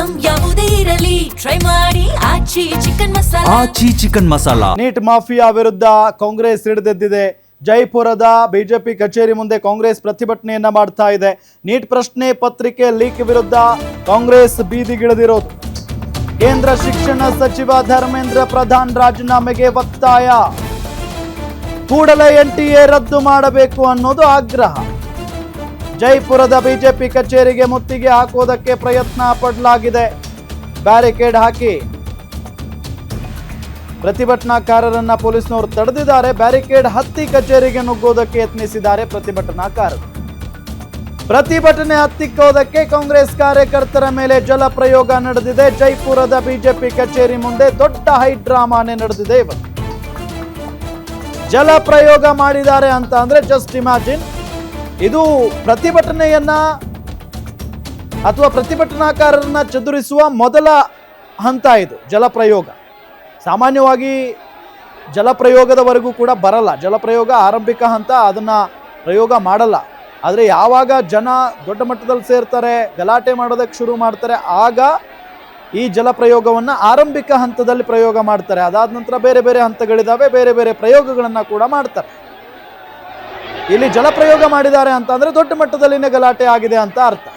Item ಯಾವುದೇ ಇರಲಿ try ಮಾಡಿ ಆಚಿ ಚಿಕನ್ ಮಸಾಲಾ. ನೀಟ್ ಮಾಫಿಯಾ ವಿರುದ್ಧ ಕಾಂಗ್ರೆಸ್ ಹಿಡಿದೆದ್ದಿದೆ. ಜೈಪುರದ ಬಿಜೆಪಿ ಕಚೇರಿ ಮುಂದೆ ಕಾಂಗ್ರೆಸ್ ಪ್ರತಿಭಟನೆಯನ್ನ ಮಾಡ್ತಾ ಇದೆ. ನೀಟ್ ಪ್ರಶ್ನೆ ಪತ್ರಿಕೆ ಲೀಕ್ ವಿರುದ್ಧ ಕಾಂಗ್ರೆಸ್ ಬೀದಿಗಿಳಿದಿರೋದು. ಕೇಂದ್ರ ಶಿಕ್ಷಣ ಸಚಿವ ಧರ್ಮೇಂದ್ರ ಪ್ರಧಾನ್ ರಾಜೀನಾಮೆಗೆ ಒತ್ತಾಯ. ಕೂಡಲೇ NTA ರದ್ದು ಮಾಡಬೇಕು ಅನ್ನೋದು ಆಗ್ರಹ. ಜೈಪುರದ ಬಿಜೆಪಿ ಕಚೇರಿಗೆ ಮುತ್ತಿಗೆ ಹಾಕುವುದಕ್ಕೆ ಪ್ರಯತ್ನ ಪಡಲಾಗಿದೆ. ಬ್ಯಾರಿಕೇಡ್ ಹಾಕಿ ಪ್ರತಿಭಟನಾಕಾರರನ್ನ ಪೊಲೀಸ್ನವರು ತಡೆದಿದ್ದಾರೆ. ಬ್ಯಾರಿಕೇಡ್ ಹತ್ತಿ ಕಚೇರಿಗೆ ನುಗ್ಗೋದಕ್ಕೆ ಯತ್ನಿಸಿದ್ದಾರೆ ಪ್ರತಿಭಟನಾಕಾರರು. ಪ್ರತಿಭಟನೆ ಹತ್ತಿಕ್ಕೋದಕ್ಕೆ ಕಾಂಗ್ರೆಸ್ ಕಾರ್ಯಕರ್ತರ ಮೇಲೆ ಜಲಪ್ರಯೋಗ ನಡೆದಿದೆ. ಜೈಪುರದ ಬಿಜೆಪಿ ಕಚೇರಿ ಮುಂದೆ ದೊಡ್ಡ ಹೈಡ್ರಾಮಾನೇ ನಡೆದಿದೆ. ಇವತ್ತು ಜಲಪ್ರಯೋಗ ಮಾಡಿದ್ದಾರೆ ಅಂತ ಅಂದ್ರೆ ಜಸ್ಟ್ ಇಮ್ಯಾಜಿನ್. ಇದು ಪ್ರತಿಭಟನೆಯನ್ನ ಅಥವಾ ಪ್ರತಿಭಟನಾಕಾರರನ್ನ ಚದುರಿಸುವ ಮೊದಲ ಹಂತ. ಇದು ಜಲಪ್ರಯೋಗ ಸಾಮಾನ್ಯವಾಗಿ ಜಲಪ್ರಯೋಗದವರೆಗೂ ಕೂಡ ಬರಲ್ಲ. ಜಲಪ್ರಯೋಗ ಆರಂಭಿಕ ಹಂತ, ಅದನ್ನ ಪ್ರಯೋಗ ಮಾಡಲ್ಲ. ಆದರೆ ಯಾವಾಗ ಜನ ದೊಡ್ಡ ಮಟ್ಟದಲ್ಲಿ ಸೇರ್ತಾರೆ, ಗಲಾಟೆ ಮಾಡೋದಕ್ಕೆ ಶುರು ಮಾಡ್ತಾರೆ, ಆಗ ಈ ಜಲಪ್ರಯೋಗವನ್ನು ಆರಂಭಿಕ ಹಂತದಲ್ಲಿ ಪ್ರಯೋಗ ಮಾಡ್ತಾರೆ. ಅದಾದ ನಂತರ ಬೇರೆ ಬೇರೆ ಹಂತಗಳಿದ್ದಾವೆ, ಬೇರೆ ಬೇರೆ ಪ್ರಯೋಗಗಳನ್ನು ಕೂಡ ಮಾಡ್ತಾರೆ. ಇಲ್ಲಿ ಜಲಪ್ರಯೋಗ ಮಾಡಿದ್ದಾರೆ ಅಂತ ಅಂದರೆ ದೊಡ್ಡ ಮಟ್ಟದಲ್ಲಿನೇ ಗಲಾಟೆ ಆಗಿದೆ ಅಂತ ಅರ್ಥ.